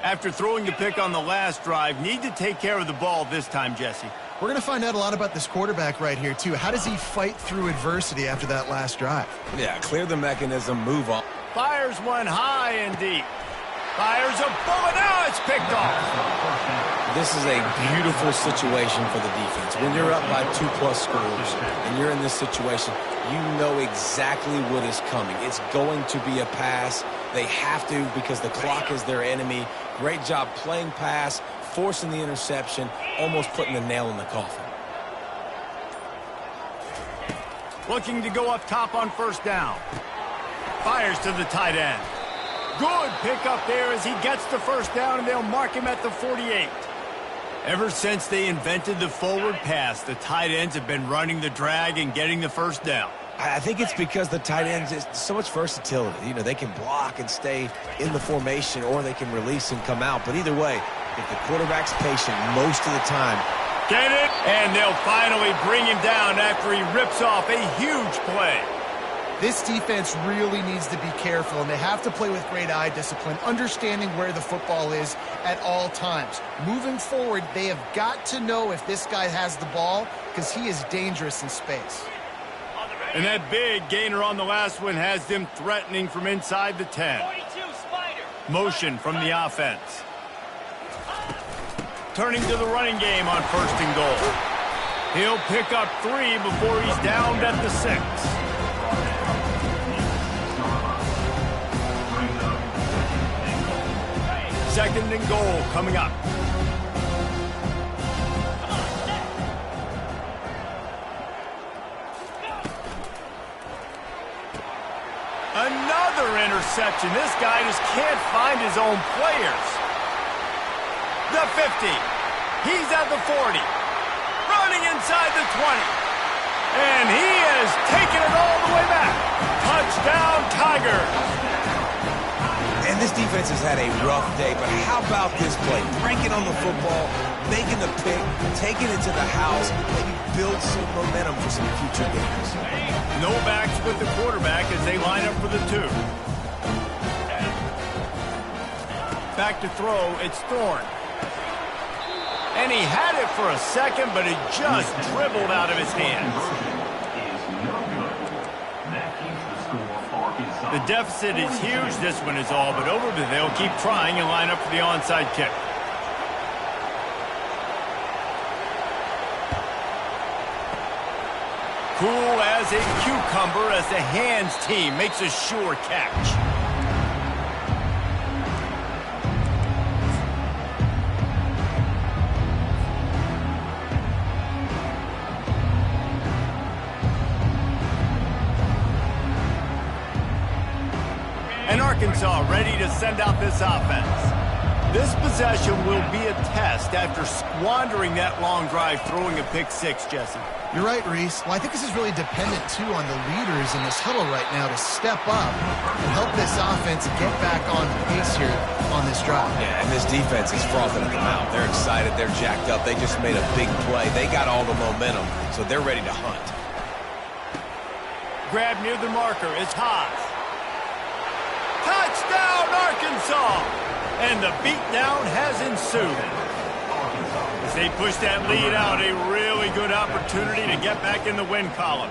After throwing the pick on the last drive, need to take care of the ball this time, Jesse.
We're going to find out a lot about this quarterback right here, too. How does he fight through adversity after that last drive?
Yeah, clear the mechanism, move on.
Fires one high and deep. Fires a bullet. Now it's picked off.
This is a beautiful situation for the defense. When you're up by 2+ scores and you're in this situation, you know exactly what is coming. It's going to be a pass. They have to because the clock is their enemy. Great job playing pass, forcing the interception, almost putting the nail in the coffin.
Looking to go up top on 1st down. Fires to the tight end. Good pick up there as he gets the 1st down, and they'll mark him at the 48. Ever since they invented the forward pass, the tight ends have been running the drag and getting the 1st down.
I think it's because the tight ends is so much versatility. You know, they can block and stay in the formation, or they can release and come out. But either way, if the quarterback's patient most of the time.
Get it, and they'll finally bring him down after he rips off a huge play.
This defense really needs to be careful, and they have to play with great eye discipline, understanding where the football is at all times. Moving forward, they have got to know if this guy has the ball, because he is dangerous in space.
And that big gainer on the last one has them threatening from inside the 10. Motion from the offense. Turning to the running game on 1st and goal. He'll pick up 3 before he's downed at the 6. Second and goal coming up. Another interception. This guy just can't find his own players. The 50. He's at the 40. Running inside the 20. And he has taken it all the way back. Touchdown, Tigers.
And this defense has had a rough day, but how about this play? Breaking on the football, making the pick, taking it to the house, maybe build some momentum for some future games.
No backs with the quarterback as they line up for the 2. Back to throw, it's Thorne. And he had it for a second, but it just dribbled out of his hands. The deficit is huge, this one is all, but over, they'll keep trying and line up for the onside kick. Cool as a cucumber as the hands team makes a sure catch. And Arkansas ready to send out this offense. This possession will be a test after squandering that long drive throwing a pick-6, Jesse.
You're right, Reese. Well, I think this is really dependent, too, on the leaders in this huddle right now to step up and help this offense get back on pace here on this drive.
Yeah, and this defense is frothing at the mouth. They're excited. They're jacked up. They just made a big play. They got all the momentum, so they're ready to hunt.
Grab near the marker. It's Haas. Touchdown, Arkansas! And the beatdown has ensued. As they push that lead out, a really good opportunity to get back in the win column.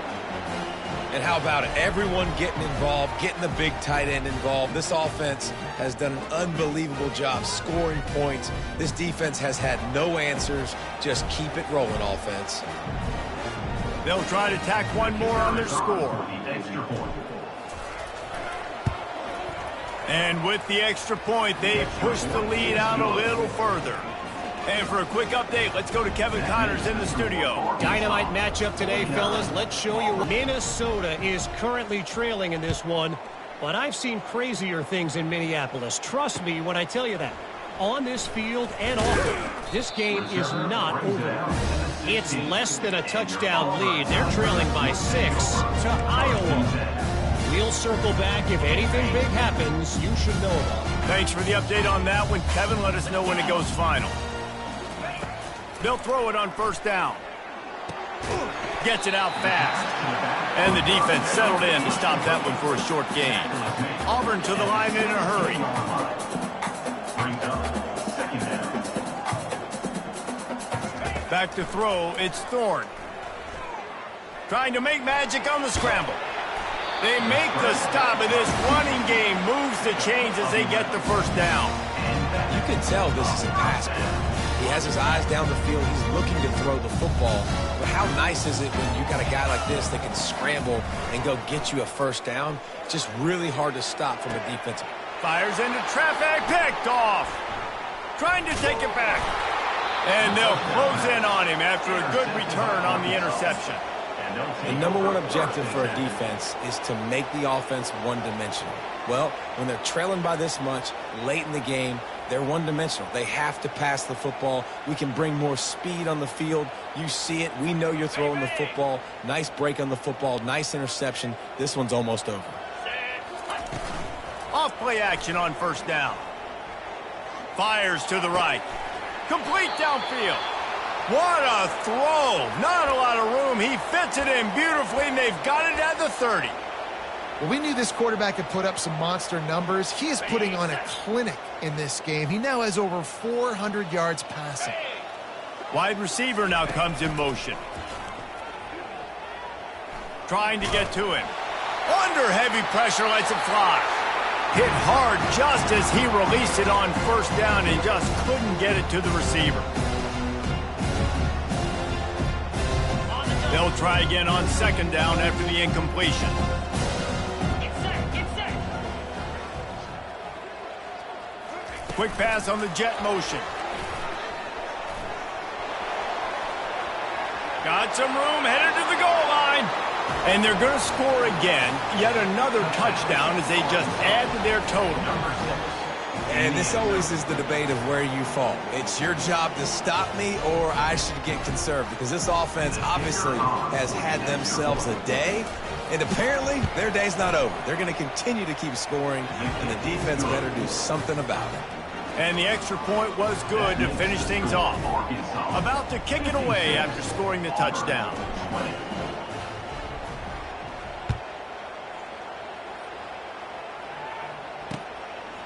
And how about it? Everyone getting involved, getting the big tight end involved. This offense has done an unbelievable job scoring points. This defense has had no answers. Just keep it rolling, offense.
They'll try to tack one more on their score. And with the extra point, they push the lead out a little further. And for a quick update, let's go to Kevin Connors in the studio.
Dynamite matchup today, fellas. Let's show you. Minnesota is currently trailing in this one, but I've seen crazier things in Minneapolis. Trust me when I tell you that. On this field and off it, this game is not over. It's less than a touchdown lead. They're trailing by 6 to Iowa. We'll circle back. If anything big happens, you should know about it.
Thanks for the update on that one. Kevin, let us know when it goes final. They'll throw it on 1st down. Gets it out fast. And the defense settled in to stop that one for a short gain. Auburn to the line in a hurry. Back to throw, it's Thorne. Trying to make magic on the scramble. They make the stop, and this running game moves the chains as they get the 1st down.
You can tell this is a pass play. He has his eyes down the field. He's looking to throw the football. But how nice is it when you got a guy like this that can scramble and go get you a 1st down? It's just really hard to stop from a defensive.
Fires into traffic, picked off. Trying to take it back. And they'll close in on him after a good return on the interception.
The number one objective for a defense is to make the offense one-dimensional. Well, when they're trailing by this much late in the game, they're one-dimensional. They have to pass the football. We can bring more speed on the field. You see it. We know you're throwing the football. Nice break on the football. Nice interception. This one's almost over.
Off play action on 1st down. Fires to the right. Complete downfield. What a throw. Not a lot of room. He fits it in beautifully, and they've got it at the 30.
Well, we knew this quarterback could put up some monster numbers. He is putting on a clinic in this game. He now has over 400 yards passing.
Wide receiver now comes in motion. Trying to get to him. Under heavy pressure, lets it fly. Hit hard just as he released it on first down and just couldn't get it to the receiver. They'll try again on second down after the incompletion.
Get set.
Quick pass on the jet motion. Got some room, headed to the goal line. And they're going to score again. Yet another touchdown as they just add to their total.
And this always is the debate of where you fall. It's your job to stop me or I should get conserved, because this offense obviously has had themselves a day, and apparently their day's not over. They're going to continue to keep scoring, and the defense better do something about it.
And the extra point was good to finish things off. About to kick it away after scoring the touchdown.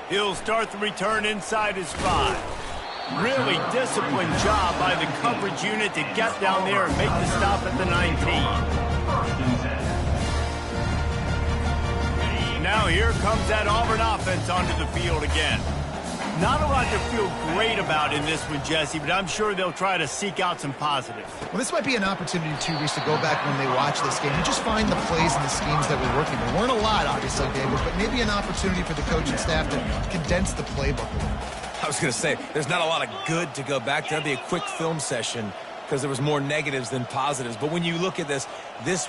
He'll start the return inside his 5. Really disciplined job by the coverage unit to get down there and make the stop at the 19. Now here comes that Auburn offense onto the field again. Not a lot to feel great about in this one, Jesse, but I'm sure they'll try to seek out some positives.
Well, this might be an opportunity, too, Reese, to go back when they watch this game and just find the plays and the schemes that were working. There weren't a lot, obviously, David, but maybe an opportunity for the coaching staff to condense the playbook.
I was going to say, there's not a lot of good to go back to. That'd be a quick film session because there was more negatives than positives. But when you look at this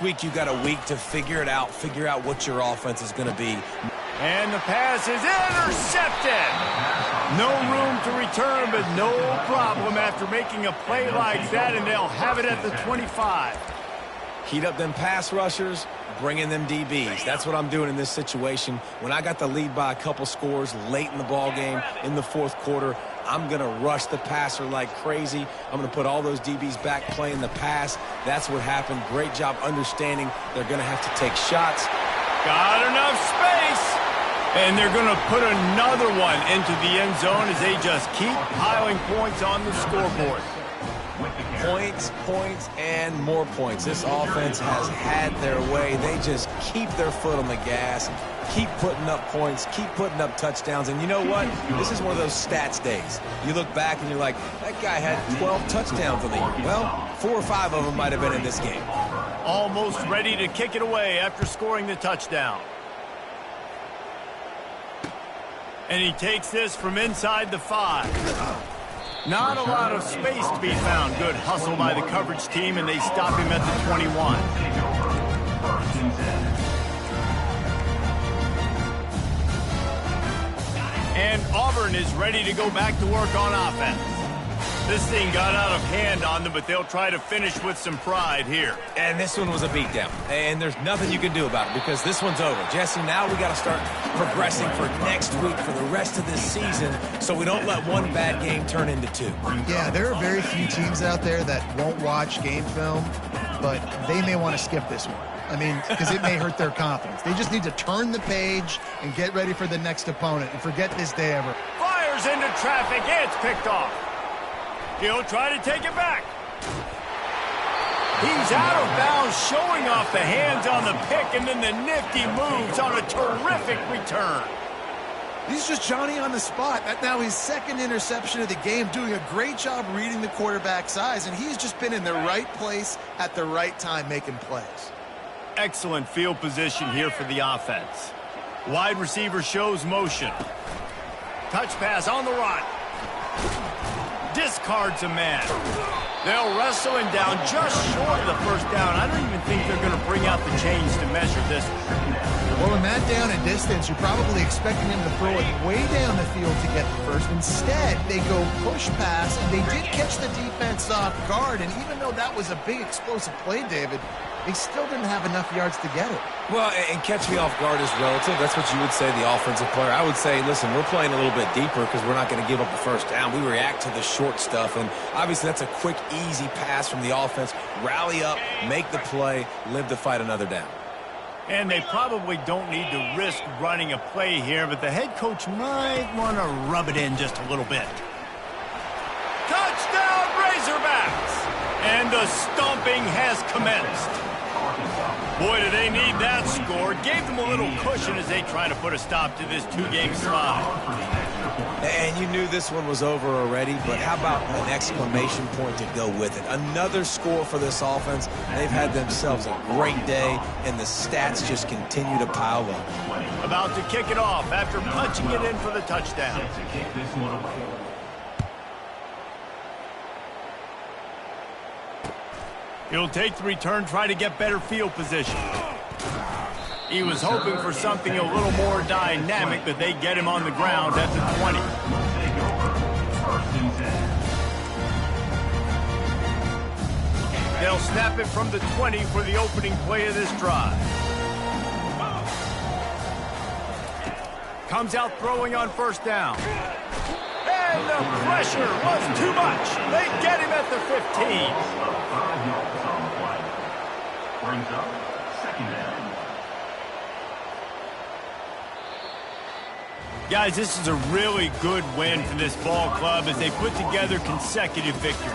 week you got a week to figure it out, figure out what your offense is going to be.
And the pass is intercepted. No room to return, but no problem after making a play like that, and they'll have it at the 25.
Heat up them pass rushers, bring in them DBs. That's what I'm doing in this situation. When I got the lead by a couple scores late in the ball game in the fourth quarter, I'm going to rush the passer like crazy. I'm going to put all those DBs back playing the pass. That's what happened. Great job understanding they're going to have to take shots.
Got enough space. And they're going to put another one into the end zone as they just keep piling points on the scoreboard.
Points, and more points. This offense has had their way. They just keep their foot on the gas, keep putting up points, keep putting up touchdowns. And you know what? This is one of those stats days. You look back and you're like, that guy had 12 touchdowns on the year. Well, 4 or 5 of them might have been in this game.
Almost ready to kick it away after scoring the touchdown. And he takes this from inside the 5. Not a lot of space to be found. Good hustle by the coverage team, and they stop him at the 21. And Auburn is ready to go back to work on offense. This thing got out of hand on them, but they'll try to finish with some pride here.
And this one was a beatdown. And there's nothing you can do about it because this one's over. Jesse, now we got to start progressing for next week for the rest of this season so we don't let one bad game turn into 2.
Yeah, there are very few teams out there that won't watch game film, but they may want to skip this one. I mean, because it may hurt their confidence. They just need to turn the page and get ready for the next opponent and forget this day ever.
Fires into traffic. It's picked off. He'll try to take it back. He's out of bounds, showing off the hands on the pick, and then the nifty moves on a terrific return.
He's just Johnny on the spot. That's now his second interception of the game, doing a great job reading the quarterback's eyes, and he's just been in the right place at the right time making plays.
Excellent field position here for the offense. Wide receiver shows motion. Touch pass on the run. Discards a man. They'll wrestle him down just short of the first down. I don't even think they're going to bring out the chains to measure this.
Well, in that down and distance, you're probably expecting him to throw it way down the field to get the first. Instead, they go push pass, and they did catch the defense off guard. And even though that was a big explosive play, David, they still didn't have enough yards to get it.
Well, and catch me off guard is relative. That's what you would say, the offensive player. I would say, listen, we're playing a little bit deeper because we're not going to give up the first down. We react to the short stuff, and obviously that's a quick, easy pass from the offense. Rally up, make the play, live to fight another down.
And they probably don't need to risk running a play here, but the head coach might want to rub it in just a little bit. Touchdown, Razorbacks! And the stomping has commenced. Boy, do they need that score. Gave them a little cushion as they try to put a stop to this two-game slide.
And you knew this one was over already, but how about an exclamation point to go with it? Another score for this offense. They've had themselves a great day, and the stats just continue to pile up.
About to kick it off after punching it in for the touchdown. He'll take the return, try to get better field position. He was hoping for something a little more dynamic, but they get him on the ground at the 20. They'll snap it from the 20 for the opening play of this drive. Comes out throwing on first down. And the pressure was too much. They get him at the 15.
Brings up second down.
Guys, this is a really good win for this ball club as they put together consecutive victories.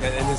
And this